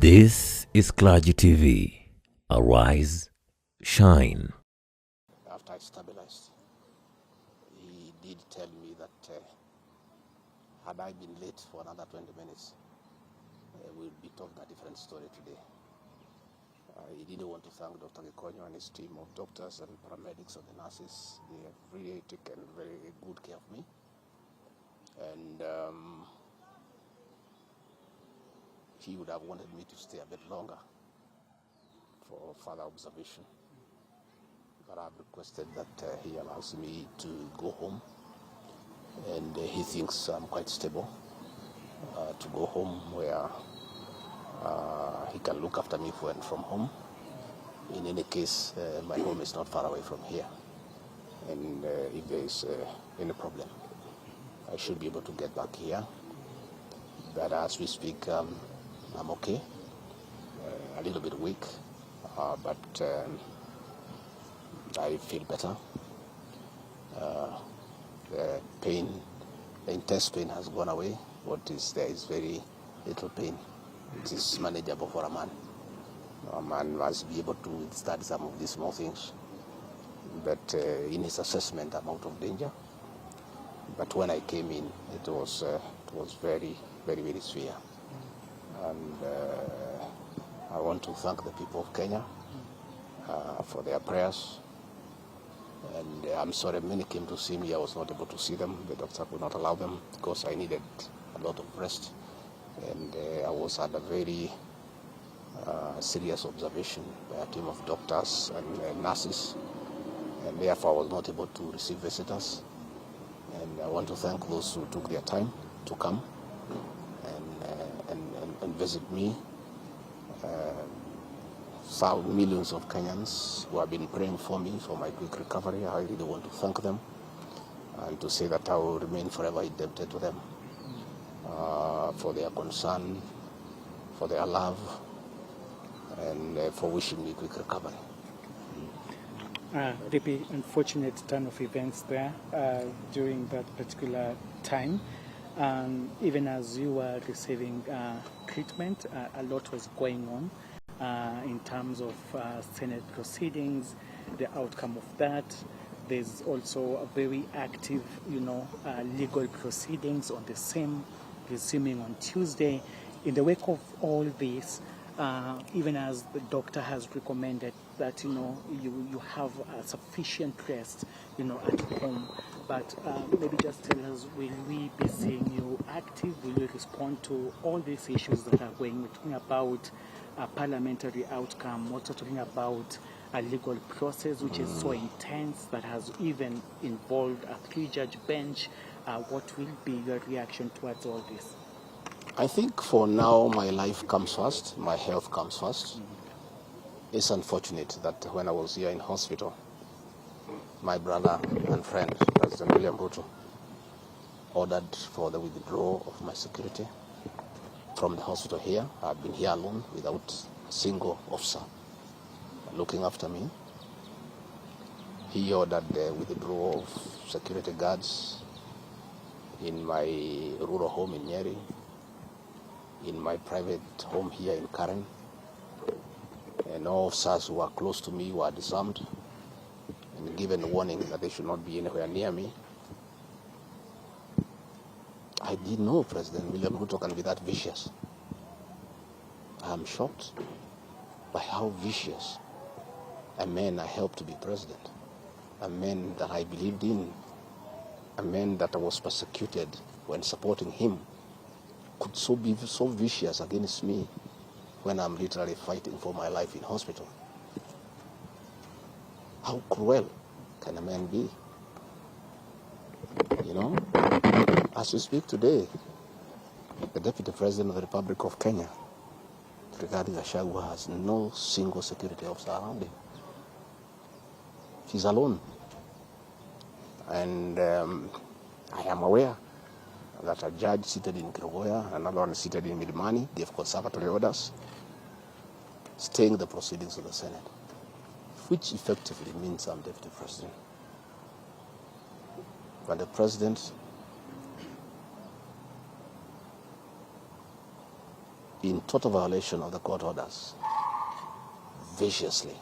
This is Clergy TV. Arise, shine. After I stabilized, he did tell me that had I been late for another 20 minutes, we'll be talking a different story today. He didn't want to thank Dr. GACHAGUA and his team of doctors and paramedics and the nurses. They have really taken very good care of me. And he would have wanted me to stay a bit longer for further observation. But I've requested that he allows me to go home, and he thinks I'm quite stable, to go home where he can look after me when from home. In any case, my home is not far away from here, and if there is any problem, I should be able to get back here. But as we speak, I'm okay, a little bit weak, but I feel better. The pain, the intense pain has gone away. What is there is very little pain. It is manageable for a man. A man must be able to withstand some of these small things. But in his assessment, I'm out of danger. But when I came in, it was very, very, very severe. And I want to thank the people of Kenya for their prayers. And I'm sorry many came to see me. I was not able to see them. The doctor could not allow them because I needed a lot of rest. And I was under very serious observation by a team of doctors and nurses. And therefore I was not able to receive visitors. And I want to thank those who took their time to come and visit me. Millions of Kenyans who have been praying for me for my quick recovery. I really want to thank them and to say that I will remain forever indebted to them for their concern, for their love, and for wishing me quick recovery. Really unfortunate turn of events there during that particular time. Even as you were receiving treatment, a lot was going on in terms of Senate proceedings, the outcome of that. There's also a very active, legal proceedings on the same, resuming on Tuesday. In the wake of all this, even as the doctor has recommended that you have sufficient rest at home, but maybe just tell us, will we be seeing you active? Will you respond to all these issues that are going? We're talking about a parliamentary outcome, also talking about a legal process which is so intense that has even involved a 3-judge bench. What will be your reaction towards all this? I think for now my life comes first, my health comes first. It's unfortunate that when I was here in hospital, my brother and friend, President William Ruto, ordered for the withdrawal of my security from the hospital here. I've been here alone without a single officer looking after me. He ordered the withdrawal of security guards in my rural home in Nyeri, in my private home here in Karen, and all officers who are close to me were disarmed and given warning that they should not be anywhere near me. I didn't know President William Ruto can be that vicious. I am shocked by how vicious a man I helped to be president, a man that I believed in, a man that I was persecuted when supporting him, could be so vicious against me when I'm literally fighting for my life in hospital. How cruel can a man be? As we speak today, the Deputy President of the Republic of Kenya, GACHAGUA, has no single security officer around him. He's alone. And I am aware that a judge seated in Kerugoya, another one seated in Milimani, gave conservatory orders staying the proceedings of the Senate, which effectively means I'm Deputy President. But the President in total violation of the court orders, viciously,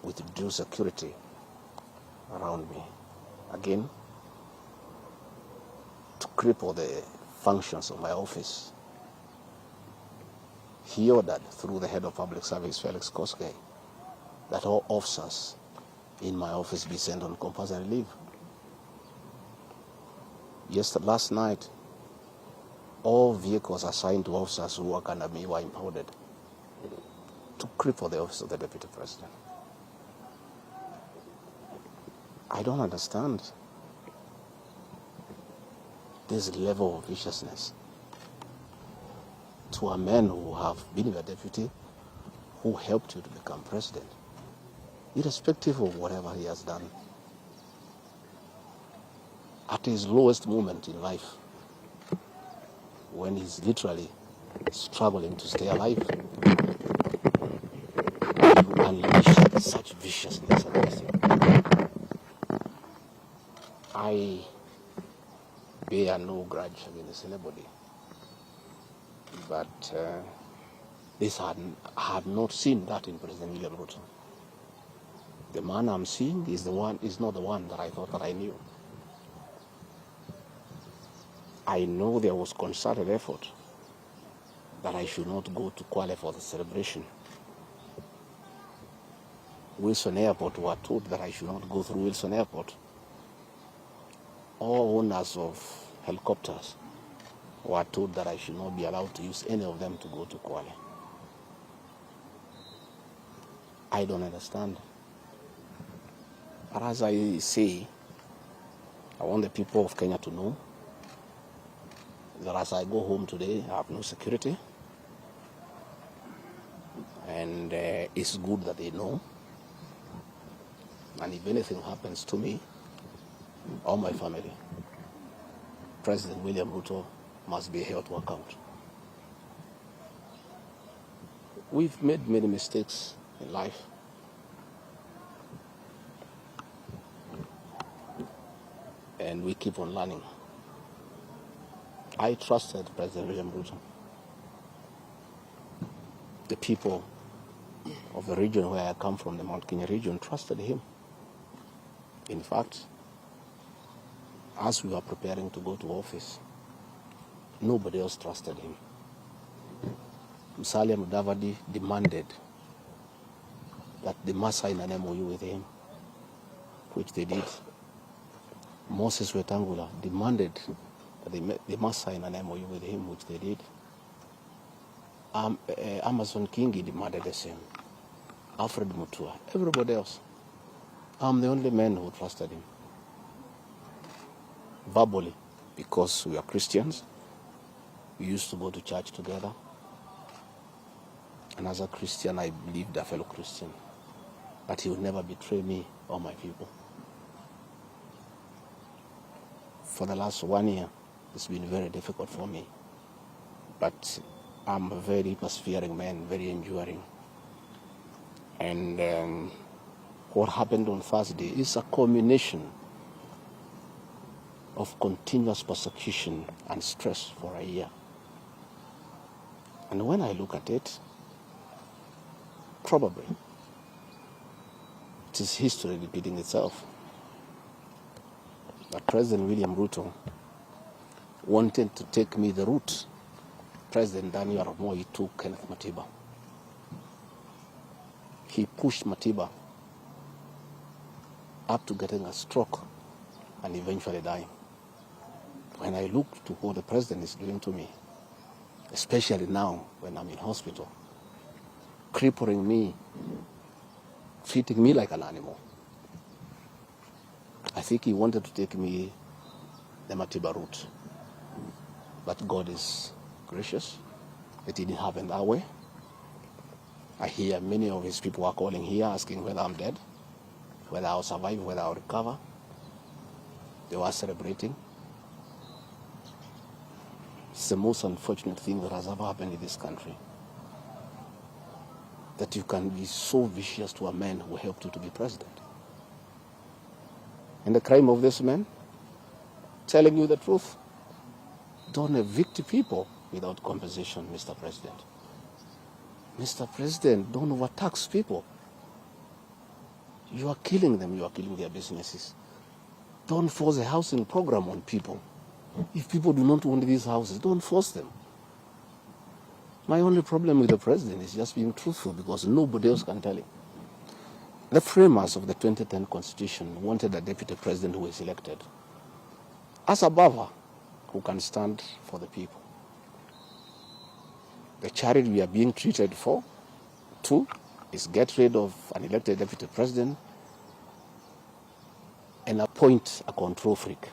with due security around me. Again, to cripple the functions of my office. He ordered, through the head of public service, Felix Koskei, that all officers in my office be sent on compulsory leave. Last night, all vehicles assigned to officers who work under me were impounded to cripple the office of the Deputy President. I don't understand this level of viciousness to a man who have been your deputy, who helped you to become president, irrespective of whatever he has done. At his lowest moment in life, when he's literally struggling to stay alive, you unleash such viciousness against him. I bear no grudge against anybody, but I had not seen that in President William Ruto. The man I'm seeing is not the one that I thought that I knew. I know there was concerted effort that I should not go to Kwale for the celebration. Wilson Airport were told that I should not go through Wilson Airport. All owners of helicopters were told that I should not be allowed to use any of them to go to Kwale. I don't understand. But as I say, I want the people of Kenya to know that as I go home today, I have no security. And it's good that they know. And if anything happens to me or my family, President William Ruto must be held to account. We've made many mistakes in life. And we keep on learning. I trusted President William Ruto. The people of the region where I come from, the Mount Kenya region, trusted him. In fact, as we were preparing to go to office, nobody else trusted him. Musalia Mudavadi demanded that they must sign an MOU with him, which they did. Moses Wetangula demanded that they must sign an MOU with him, which they did. Amazon Kingi demanded the same. Alfred Mutua, everybody else. I'm the only man who trusted him. Verbally, because we are Christians, we used to go to church together. And as a Christian, I believed a fellow Christian. But he would never betray me or my people. For the last 1 year, it's been very difficult for me. But I'm a very persevering man, very enduring. And what happened on Thursday is a culmination of continuous persecution and stress for a year. And when I look at it, probably it is history repeating itself. That President William Ruto wanted to take me the route President Daniel Arap Moi took Kenneth Matiba. He pushed Matiba up to getting a stroke and eventually dying. When I look to what the president is doing to me, especially now when I'm in hospital, crippling me, treating me like an animal, I think he wanted to take me the Matiba route. But God is gracious. It didn't happen that way. I hear many of his people are calling here asking whether I'm dead, whether I'll survive, whether I'll recover. They were celebrating. It's the most unfortunate thing that has ever happened in this country. That you can be so vicious to a man who helped you to be president. And the crime of this man, telling you the truth. Don't evict people without compensation, Mr. President. Mr. President, don't overtax people. You are killing them. You are killing their businesses. Don't force a housing program on people. If people do not want these houses, don't force them. My only problem with the president is just being truthful, because nobody else can tell him. The framers of the 2010 Constitution wanted a deputy president who is elected as a buffer who can stand for the people. The charity we are being treated for, two, is get rid of an elected deputy president and appoint a control freak.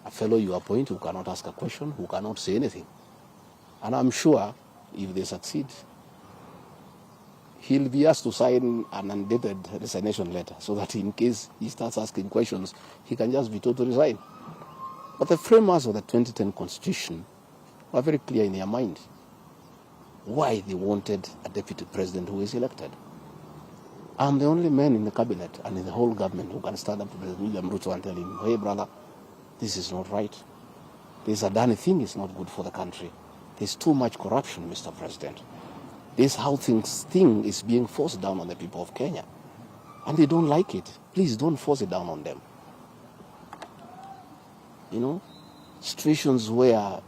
A fellow you appoint who cannot ask a question, who cannot say anything. And I'm sure if they succeed, he'll be asked to sign an undated resignation letter so that in case he starts asking questions, he can just be told to resign. But the framers of the 2010 Constitution were very clear in their mind why they wanted a deputy president who is elected. I'm the only man in the cabinet and in the whole government who can stand up to President William Ruto and tell him, hey brother, this is not right. This Adani thing is not good for the country. There's too much corruption, Mr. President. This how thing is being forced down on the people of Kenya. And they don't like it. Please don't force it down on them. You know, situations where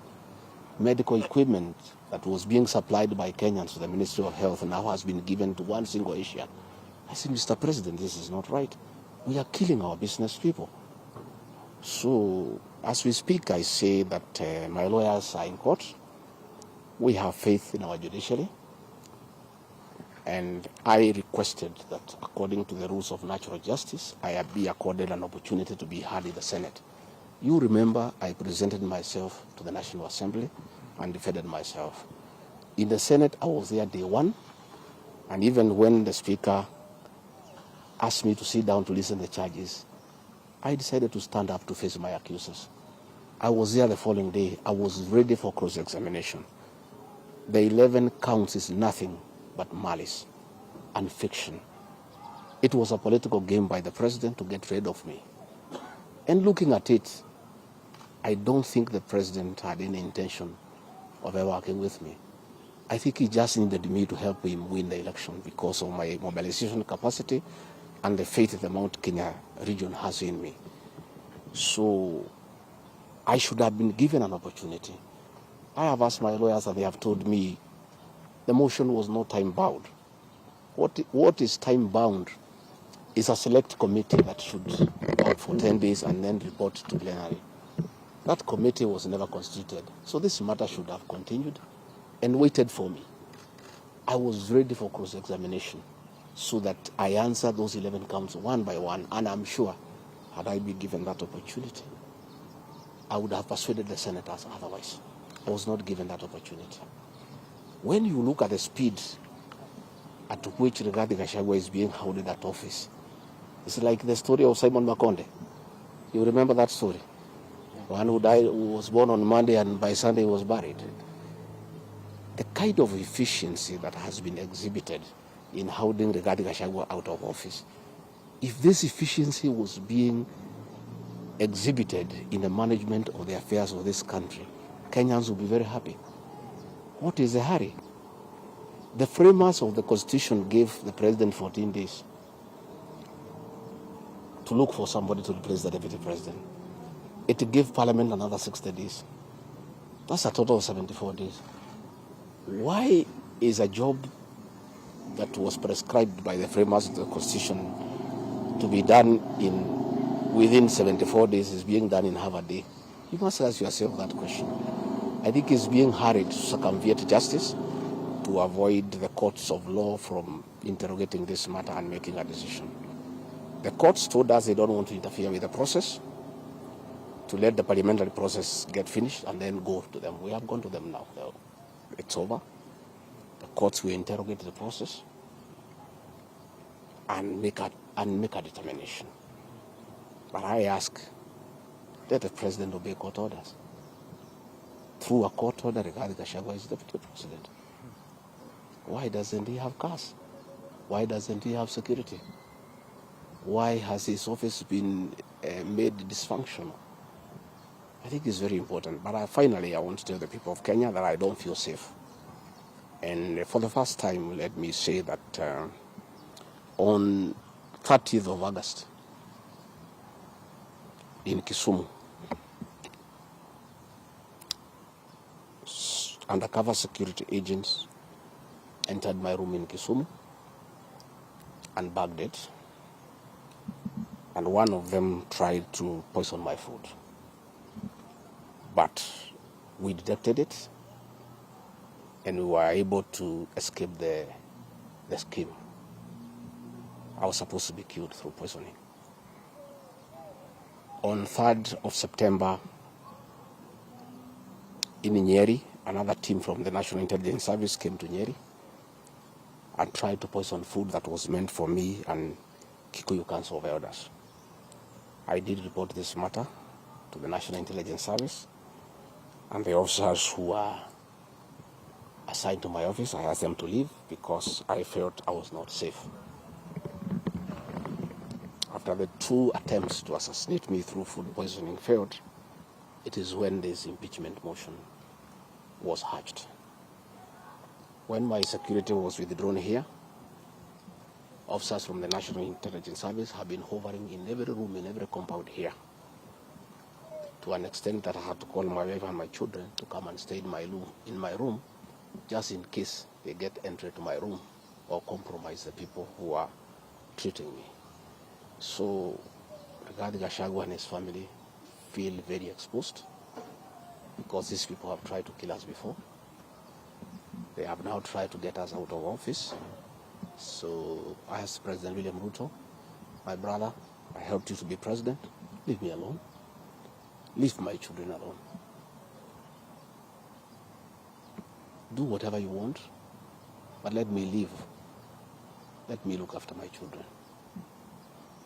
medical equipment that was being supplied by Kenyans to the Ministry of Health now has been given to one single Asian. I said, Mr. President, this is not right. We are killing our business people. So, as we speak, I say that my lawyers are in court. We have faith in our judiciary. And I requested that, according to the rules of natural justice, I be accorded an opportunity to be heard in the Senate. You remember I presented myself to the National Assembly and defended myself. In the Senate, I was there day one. And even when the Speaker asked me to sit down to listen to the charges, I decided to stand up to face my accusers. I was there the following day. I was ready for cross-examination. The 11 counts is nothing but malice and fiction. It was a political game by the president to get rid of me. And looking at it, I don't think the president had any intention of ever working with me. I think he just needed me to help him win the election because of my mobilization capacity and the faith the Mount Kenya region has in me. So I should have been given an opportunity. I have asked my lawyers and they have told me the motion was not time-bound. What is time-bound is a select committee that should work for 10 days and then report to plenary. That committee was never constituted, so this matter should have continued and waited for me. I was ready for cross-examination so that I answered those 11 counts one by one, and I'm sure had I been given that opportunity, I would have persuaded the senators otherwise. I was not given that opportunity. When you look at the speed at which GACHAGUA is being held in that office, it's like the story of Simon Makonde. You remember that story? One who died, who was born on Monday and by Sunday was buried. The kind of efficiency that has been exhibited in holding GACHAGUA out of office, if this efficiency was being exhibited in the management of the affairs of this country, Kenyans would be very happy. What is the hurry? The framers of the Constitution gave the president 14 days to look for somebody to replace the deputy president. It gave Parliament another 60 days. That's a total of 74 days. Why is a job that was prescribed by the framers of the Constitution to be done within 74 days is being done in half a day? You must ask yourself that question. I think it's being hurried to circumvent justice to avoid the courts of law from interrogating this matter and making a decision. The courts told us they don't want to interfere with the process, to let the parliamentary process get finished and then go to them. We have gone to them now. It's over. The courts will interrogate the process and make a determination. But I ask, let the president obey court orders. Through a court order regarding GACHAGUA is deputy president. Why doesn't he have cars? Why doesn't he have security? Why has his office been made dysfunctional? I think it's very important. But finally, I want to tell the people of Kenya that I don't feel safe. And for the first time, let me say that on 30th of August in Kisumu, undercover security agents entered my room in Kisumu and bagged it. And one of them tried to poison my food. But we detected it and we were able to escape the scheme. I was supposed to be killed through poisoning. On 3rd of September in Nyeri, another team from the National Intelligence Service came to Nyeri and tried to poison food that was meant for me and Kikuyu Council of Elders. I did report this matter to the National Intelligence Service, and the officers who were assigned to my office, I asked them to leave because I felt I was not safe. After the 2 attempts to assassinate me through food poisoning failed, it is when this impeachment motion was hatched. When my security was withdrawn here, officers from the National Intelligence Service have been hovering in every room, in every compound here, to an extent that I had to call my wife and my children to come and stay in my room, just in case they get entry to my room or compromise the people who are treating me. So, regarding GACHAGUA and his family, feel very exposed because these people have tried to kill us before. They have now tried to get us out of office. So I asked President William Ruto, my brother, I helped you to be president. Leave me alone. Leave my children alone. Do whatever you want, but let me live. Let me look after my children.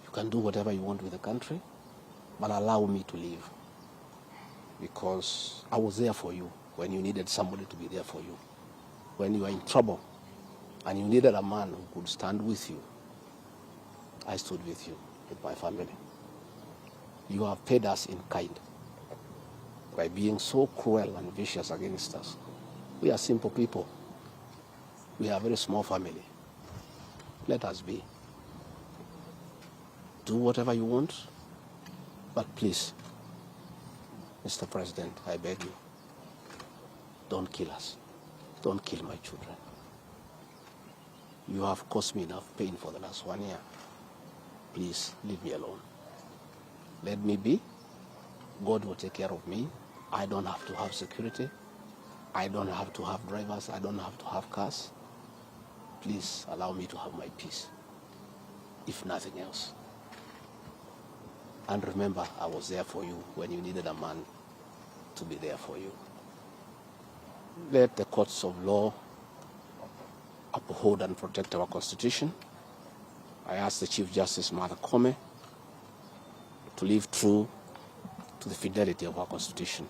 You can do whatever you want with the country, but allow me to live. Because I was there for you when you needed somebody to be there for you. When you were in trouble and you needed a man who could stand with you, I stood with you, with my family. You have paid us in kind by being so cruel and vicious against us. We are simple people. We are a very small family. Let us be. Do whatever you want, but please, Mr. President, I beg you, don't kill us. Don't kill my children. You have caused me enough pain for the last 1 year. Please, leave me alone. Let me be. God will take care of me. I don't have to have security. I don't have to have drivers. I don't have to have cars. Please allow me to have my peace, if nothing else. And remember, I was there for you when you needed a man to be there for you. Let the courts of law uphold and protect our Constitution. I ask the Chief Justice, Martha Koome, to live true to the fidelity of our Constitution,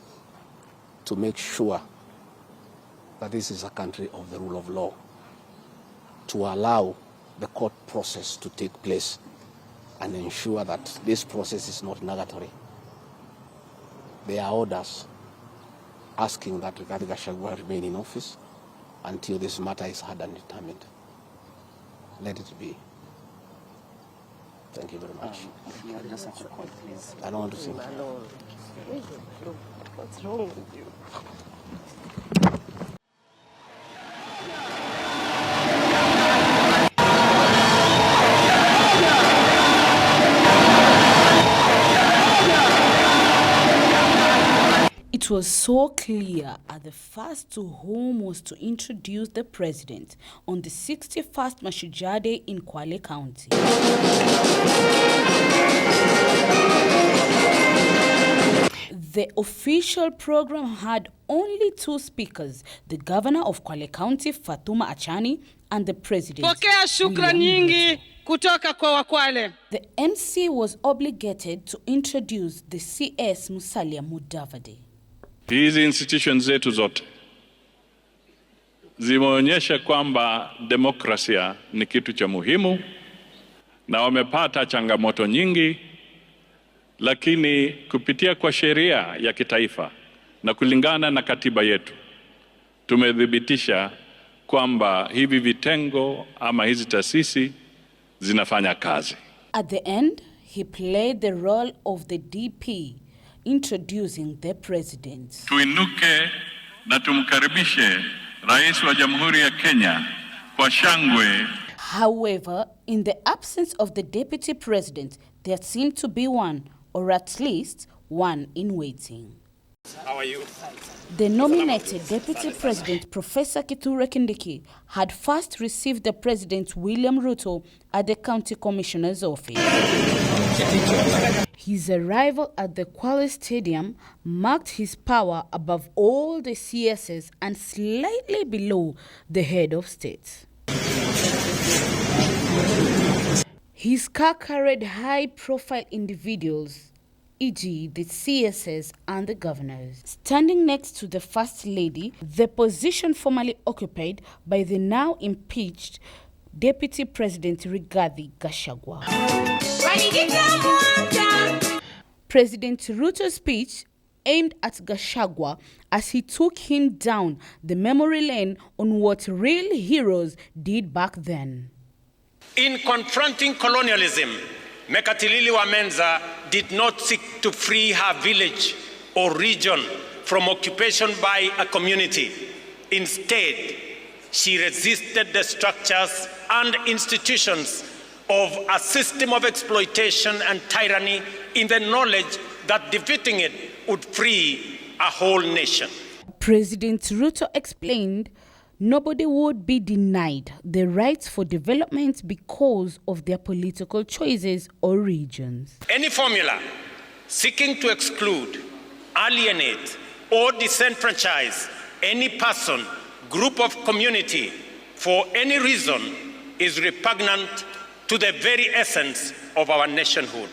to make sure that this is a country of the rule of law, to allow the court process to take place and ensure that this process is not nugatory. There are orders asking that Rigathi Gachagua remain in office until this matter is heard and determined. Let it be. Thank you very much. Just a quick one, please. I don't want to sing. What's wrong with you? It was so clear at the first to whom was to introduce the president on the 61st Mashujaa in Kwale County. The official program had only 2 speakers, the governor of Kwale County, Fatuma Achani, and the president. Pokea shukran nyingi kutoka kwa Wakwale. The MC was obligated to introduce the CS Musalia Mudavadi. Hizi institutions zetu zote zimeonyesha kwamba demokrasia ni kitu cha muhimu, na wamepata changamoto nyingi, lakini kupitia kwa sheria ya kitaifa na kulingana na katiba yetu tumethibitisha kwamba hivi vitengo ama hizi taasisi zinafanya kazi. At the end, he played the role of the DP, introducing the president. Tuinuke na tumkaribishe Rais wa Jamhuri ya Kenya kwa shangwe. However, in the absence of the deputy president, there seemed to be one, or at least one in waiting. How are you? The nominated Deputy President, Professor Kithure Kindiki, had first received the President William Ruto at the County Commissioner's office. His arrival at the Kwale Stadium marked his power above all the CSs and slightly below the head of state. His car carried high-profile individuals, e.g. the CSS and the governors. Standing next to the First Lady, the position formerly occupied by the now impeached Deputy President Rigathi Gachagua. President Ruto's speech aimed at Gachagua as he took him down the memory lane on what real heroes did back then. In confronting colonialism, Mekatilili Wamenza did not seek to free her village or region from occupation by a community. Instead, she resisted the structures and institutions of a system of exploitation and tyranny in the knowledge that defeating it would free a whole nation. President Ruto explained nobody would be denied the rights for development because of their political choices or regions. Any formula seeking to exclude, alienate, or disenfranchise any person, group of community for any reason is repugnant to the very essence of our nationhood.